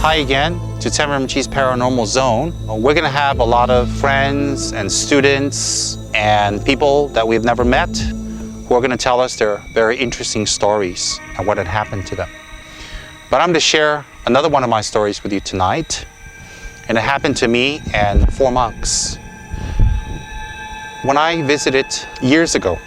Hi again to Tsemtulku's Paranormal Zone. We're going to have a lot of friends and students and people that we've never met who are going to tell us their very interesting stories and what had happened to them. But I'm going to share another one of my stories with you tonight. And it happened to me and 4 monks. When I visited years ago,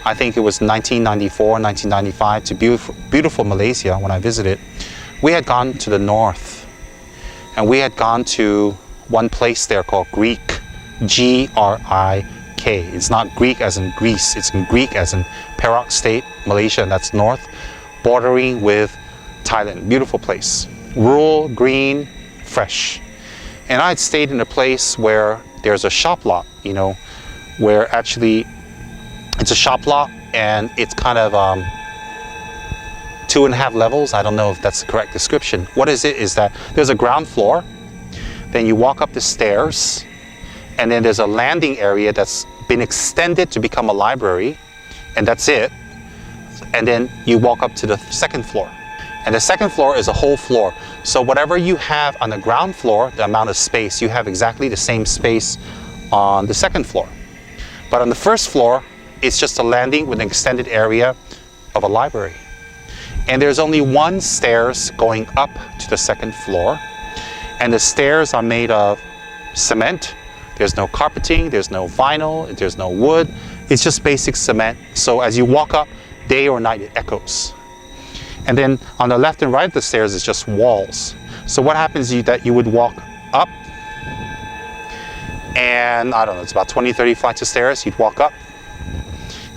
I think it was 1994, 1995, to beautiful Malaysia when I visited, we had gone to the north. And we had gone to one place there called Grik, G-R-I-K. It's not Greek as in Greece, it's in Greek as in Perak State, Malaysia, and that's north, bordering with Thailand. Beautiful place. Rural, green, fresh. And I had stayed in a place where there's a shoplot, you know, where actually it's a shoplot and it's kind of 2.5 levels. I don't know if that's the correct description. What is it is that there's a ground floor, then you walk up the stairs, and then there's a landing area that's been extended to become a library, and that's it. And then you walk up to the second floor. And the second floor is a whole floor. So whatever you have on the ground floor, the amount of space, you have exactly the same space on the second floor. But on the first floor, it's just a landing with an extended area of a library. And there's only one stairs going up to the second floor. And the stairs are made of cement. There's no carpeting, there's no vinyl, there's no wood. It's just basic cement. So as you walk up, day or night, it echoes. And then on the left and right of the stairs is just walls. So what happens is that you would walk up, and I don't know, it's about 20, 30 flights of stairs. You'd walk up,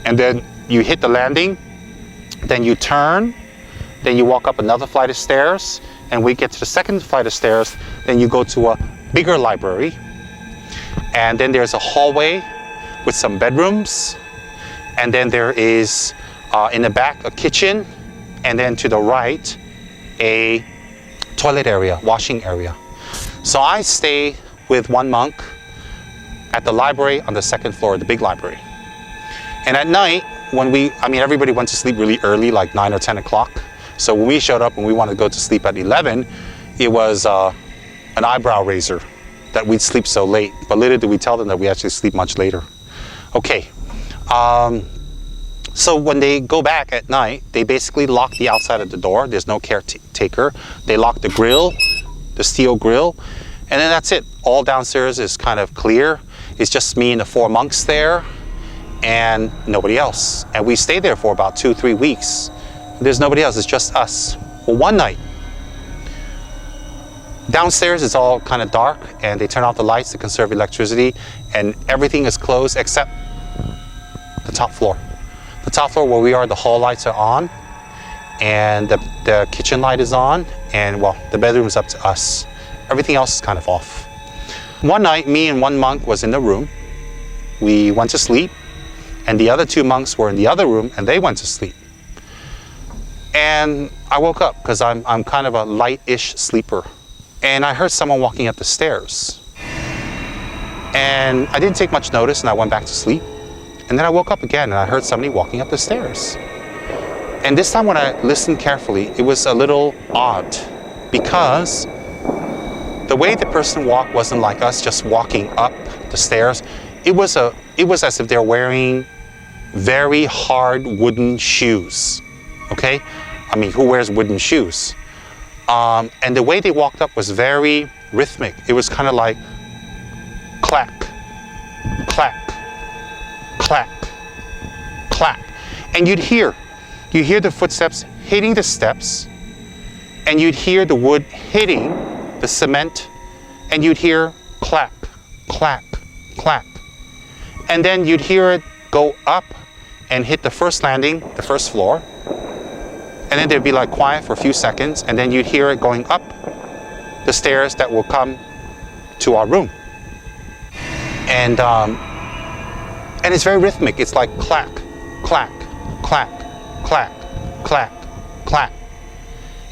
and then you hit the landing, then you turn, then you walk up another flight of stairs, and we get to the second flight of stairs, then you go to a bigger library, and then there's a hallway with some bedrooms, and then there is in the back a kitchen, and then to the right a toilet area, washing area. So I stay with one monk at the library on the second floor, the big library. And at night, when everybody went to sleep really early, like 9 or 10 o'clock. So when we showed up and we wanted to go to sleep at 11, it was an eyebrow raiser that we'd sleep so late. But little did we tell them that we actually sleep much later. Okay. So when they go back at night, they basically lock the outside of the door. There's no caretaker. They lock the grill, the steel grill, and then that's it. All downstairs is kind of clear. It's just me and the 4 monks there and nobody else. And we stayed there for about 2-3 weeks. There's nobody else, it's just us. Well, one night, downstairs it's all kind of dark and they turn off the lights to conserve electricity and everything is closed except the top floor. The top floor where we are, the hall lights are on and the kitchen light is on, and well, the bedroom is up to us. Everything else is kind of off. One night, me and one monk was in the room. We went to sleep, and the other 2 monks were in the other room and they went to sleep. And I woke up because I'm kind of a light-ish sleeper. And I heard someone walking up the stairs. And I didn't take much notice and I went back to sleep. And then I woke up again and I heard somebody walking up the stairs. And this time when I listened carefully, it was a little odd because the way the person walked wasn't like us just walking up the stairs. It was as if they're wearing very hard wooden shoes. Okay? I mean, who wears wooden shoes? And the way they walked up was very rhythmic. It was kind of like clack, clack, clack, clack. And you'd hear the footsteps hitting the steps, and you'd hear the wood hitting the cement, and you'd hear clack, clack, clack. And then you'd hear it go up and hit the first landing, the first floor. And then there'd be like quiet for a few seconds, and then you'd hear it going up the stairs that will come to our room. And it's very rhythmic. It's like clack, clack, clack, clack, clack, clack.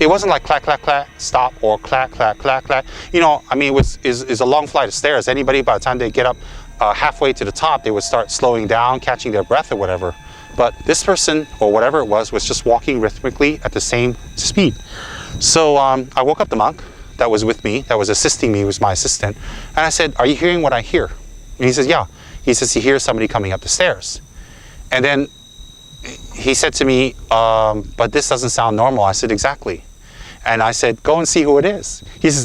It wasn't like clack, clack, clack, stop, or clack, clack, clack, clack. You know, I mean, it's a long flight of stairs. Anybody, by the time they get up halfway to the top, they would start slowing down, catching their breath or whatever. But this person, or whatever it was just walking rhythmically at the same speed. So I woke up the monk that was with me, that was assisting me, was my assistant. And I said, are you hearing what I hear? And he says, yeah. He says he hears somebody coming up the stairs. And then he said to me, but this doesn't sound normal. I said, exactly. And I said, go and see who it is. He says,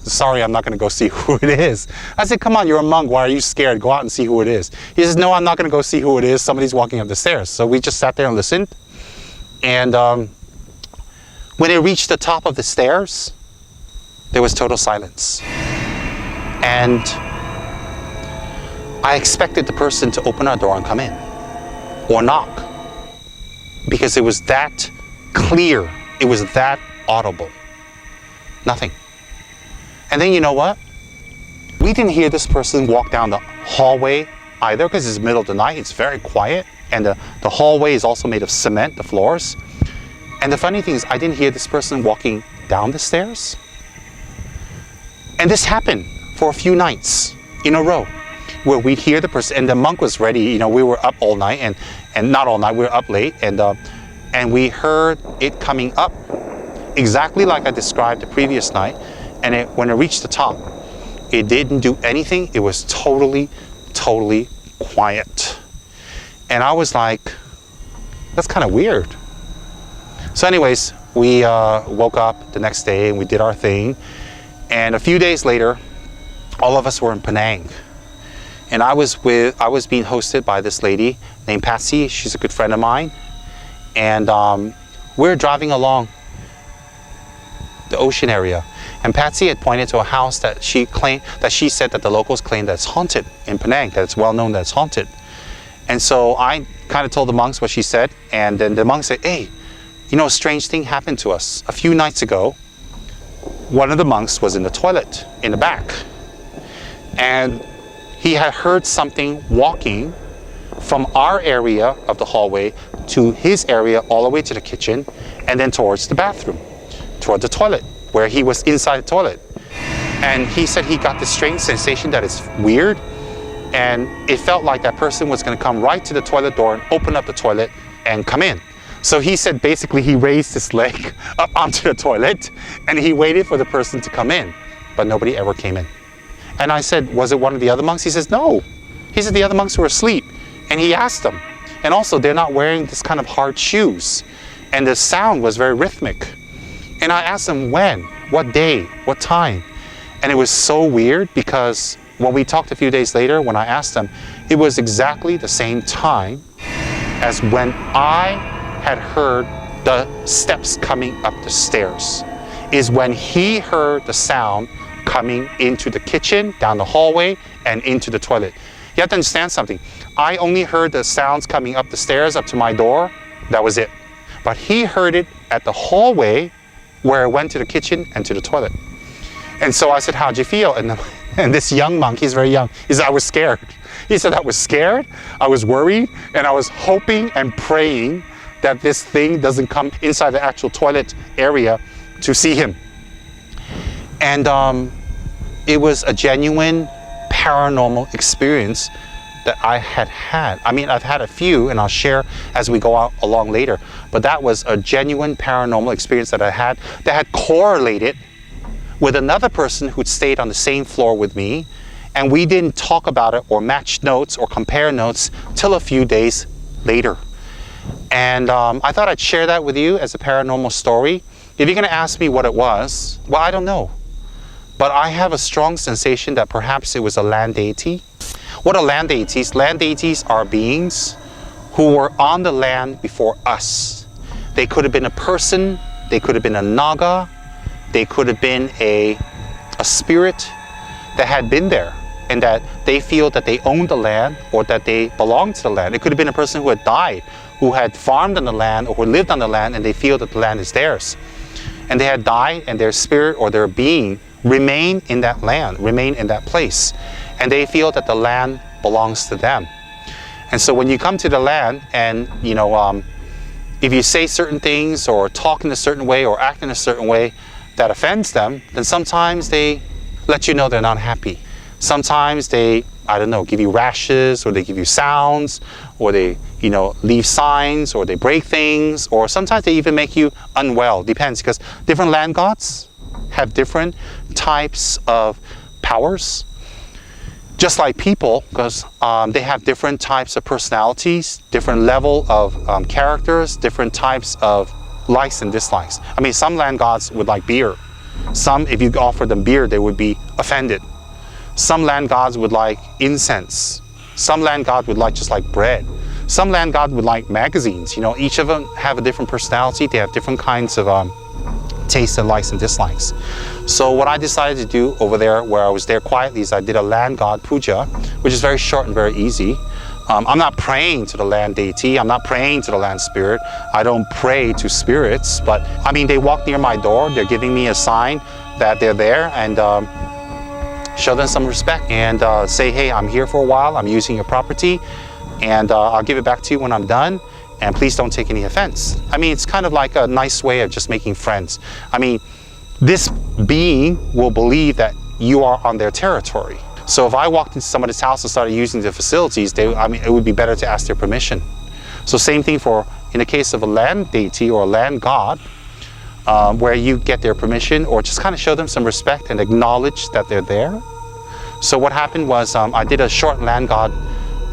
sorry, I'm not going to go see who it is. I said, come on, you're a monk. Why are you scared? Go out and see who it is. He says, no, I'm not going to go see who it is. Somebody's walking up the stairs. So we just sat there and listened. And when it reached the top of the stairs, there was total silence. And I expected the person to open our door and come in or knock, because it was that clear. It was that audible. Nothing. And then you know what? We didn't hear this person walk down the hallway either, because it's the middle of the night. It's very quiet. And the hallway is also made of cement, the floors. And the funny thing is, I didn't hear this person walking down the stairs. And this happened for a few nights in a row, where we'd hear the person, and the monk was ready. You know, we were up all night, and not all night, we were up late, and we heard it coming up exactly like I described the previous night. And when it reached the top, it didn't do anything. It was totally, totally quiet. And I was like, that's kind of weird. So anyways, we woke up the next day and we did our thing. And a few days later, all of us were in Penang. And I was being hosted by this lady named Patsy. She's a good friend of mine. And we're driving along the ocean area. And Patsy had pointed to a house that she said that the locals claim that it's haunted in Penang, that it's well known that it's haunted. And so I kind of told the monks what she said. And then the monks said, hey, you know, a strange thing happened to us. A few nights ago, one of the monks was in the toilet in the back. And he had heard something walking from our area of the hallway to his area, all the way to the kitchen, and then towards the bathroom, toward the toilet, where he was inside the toilet. And he said he got this strange sensation that it's weird, and it felt like that person was going to come right to the toilet door and open up the toilet and come in. So he said basically he raised his leg up onto the toilet and he waited for the person to come in, but nobody ever came in. And I said, was it one of the other monks? He says, no. He said the other monks were asleep. And he asked them. And also, they're not wearing this kind of hard shoes. And the sound was very rhythmic. And I asked them when, what day, what time. And it was so weird, because when we talked a few days later, when I asked them, it was exactly the same time as when I had heard the steps coming up the stairs. Is when he heard the sound coming into the kitchen, down the hallway, and into the toilet. You have to understand something. I only heard the sounds coming up the stairs up to my door. That was it. But he heard it at the hallway, where it went to the kitchen and to the toilet. And so I said, how'd you feel? And this young monk, he's very young, he said, I was scared. He said, I was scared, I was worried, and I was hoping and praying that this thing doesn't come inside the actual toilet area to see him. And it was a genuine paranormal experience that I had had. I mean, I've had a few, and I'll share as we go along later, but that was a genuine paranormal experience that I had, that had correlated with another person who'd stayed on the same floor with me, and we didn't talk about it or match notes or compare notes till a few days later. And I thought I'd share that with you as a paranormal story. If you're going to ask me what it was, well, I don't know. But I have a strong sensation that perhaps it was a land deity. What are land deities? Land deities are beings who were on the land before us. They could have been a person, they could have been a naga, they could have been a spirit that had been there, and that they feel that they own the land or that they belong to the land. It could have been a person who had died, who had farmed on the land or who lived on the land, and they feel that the land is theirs. And they had died, and their spirit or their being remain in that land, remain in that place. And they feel that the land belongs to them. And so when you come to the land and, you know, if you say certain things or talk in a certain way or act in a certain way that offends them, then sometimes they let you know they're not happy. Sometimes they I don't know, give you rashes, or they give you sounds, or they, you know, leave signs, or they break things, or sometimes they even make you unwell. Depends, because different land gods have different types of powers. Just like people, because they have different types of personalities, different level of characters, different types of likes and dislikes. I mean, some land gods would like beer. Some, if you offer them beer, they would be offended. Some land gods would like incense. Some land god would like just like bread. Some land god would like magazines. You know, each of them have a different personality. They have different kinds of tastes and likes and dislikes. So what I decided to do over there, where I was there quietly, is I did a land god puja, which is very short and very easy. I'm not praying to the land deity. I'm not praying to the land spirit. I don't pray to spirits, but I mean, they walk near my door. They're giving me a sign that they're there, and show them some respect and say, hey, I'm here for a while. I'm using your property, and I'll give it back to you when I'm done. And please don't take any offense. I mean, it's kind of like a nice way of just making friends. I mean, this being will believe that you are on their territory. So if I walked into somebody's house and started using the facilities, I mean, it would be better to ask their permission. So same thing for, in the case of a land deity or a land god, where you get their permission or just kind of show them some respect and acknowledge that they're there. So what happened was I did a short land god,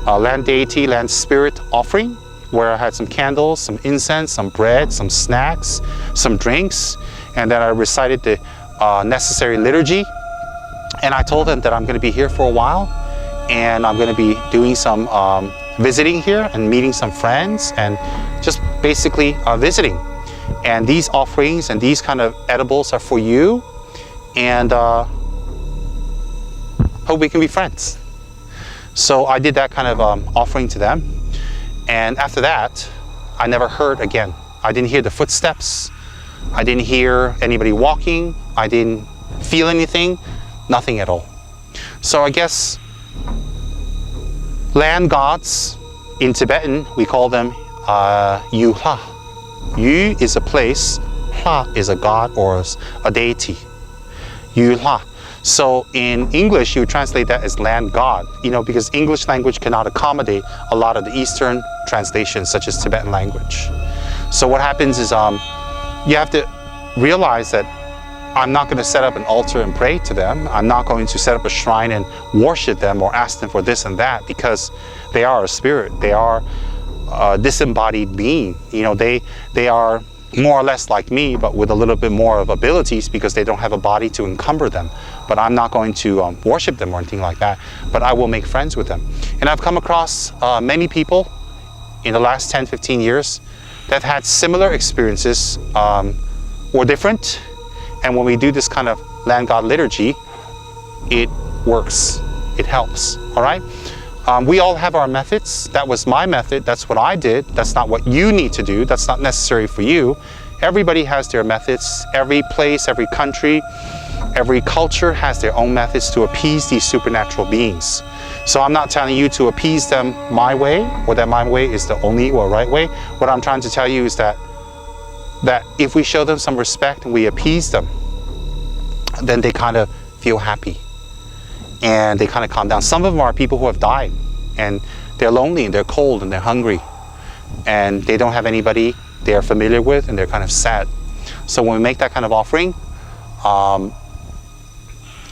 land deity, land spirit offering, where I had some candles, some incense, some bread, some snacks, some drinks, and then I recited the necessary liturgy. And I told them that I'm going to be here for a while, and I'm going to be doing some visiting here and meeting some friends, and just basically visiting. And these offerings and these kind of edibles are for you, and hope we can be friends. So I did that kind of offering to them, and after that, I never heard again. I didn't hear the footsteps. I didn't hear anybody walking. I didn't feel anything. Nothing at all. So I guess land gods in Tibetan, we call them Yu Ha. Yu is a place, Ha is a god or a deity. Yu Ha. So in English, you would translate that as land god, you know, because English language cannot accommodate a lot of the Eastern translations, such as Tibetan language. So what happens is you have to realize that I'm not going to set up an altar and pray to them. I'm not going to set up a shrine and worship them or ask them for this and that, because they are a spirit. They are a disembodied being. You know, they are more or less like me, but with a little bit more of abilities, because they don't have a body to encumber them. But I'm not going to worship them or anything like that, but I will make friends with them. And I've come across many people in the last 10, 15 years that have had similar experiences or different. And when we do this kind of land god liturgy, it works, it helps, all right? We all have our methods. That was my method, that's what I did. That's not what you need to do, that's not necessary for you. Everybody has their methods. Every place, every country, every culture has their own methods to appease these supernatural beings. So I'm not telling you to appease them my way, or that my way is the only or right way. What I'm trying to tell you is that if we show them some respect and we appease them, then they kind of feel happy and they kind of calm down. Some of them are people who have died, and they're lonely and they're cold and they're hungry and they don't have anybody they're familiar with, and they're kind of sad. So when we make that kind of offering,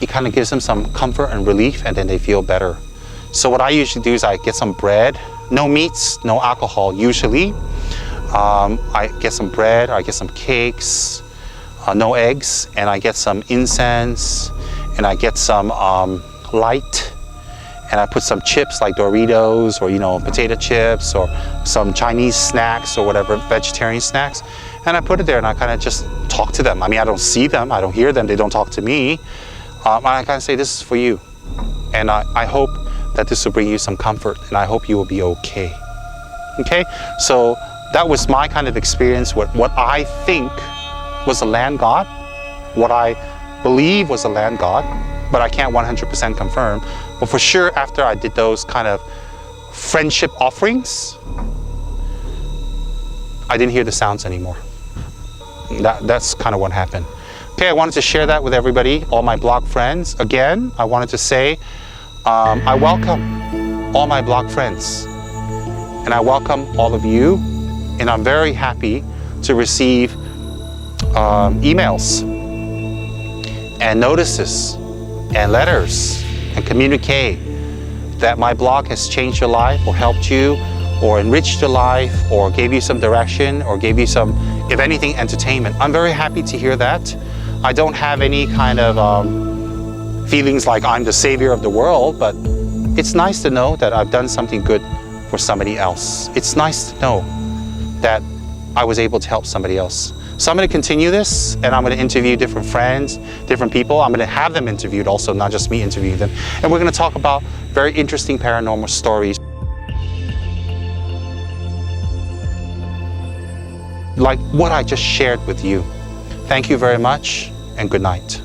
it kind of gives them some comfort and relief, and then they feel better. So what I usually do is I get some bread, no meats, no alcohol usually. I get some bread, I get some cakes, no eggs, and I get some incense, and I get some light, and I put some chips like Doritos, or, you know, potato chips, or some Chinese snacks or whatever, vegetarian snacks, and I put it there, and I kind of just talk to them. I mean, I don't see them, I don't hear them, they don't talk to me, and I kind of say, this is for you, and I hope that this will bring you some comfort, and I hope you will be okay. Okay, so that was my kind of experience with what I think was a land god, what I believe was a land god, but I can't 100% confirm. But for sure, after I did those kind of friendship offerings, I didn't hear the sounds anymore. That's kind of what happened. Okay, I wanted to share that with everybody, all my blog friends. Again, I wanted to say, I welcome all my blog friends, and I welcome all of you, and I'm very happy to receive emails and notices and letters and communique that my blog has changed your life or helped you or enriched your life or gave you some direction or gave you some, if anything, entertainment. I'm very happy to hear that. I don't have any kind of feelings like I'm the savior of the world, but it's nice to know that I've done something good for somebody else. It's nice to know that I was able to help somebody else. So I'm going to continue this, and I'm going to interview different friends, different people. I'm going to have them interviewed also, not just me interview them. And we're going to talk about very interesting paranormal stories, like what I just shared with you. Thank you very much, and good night.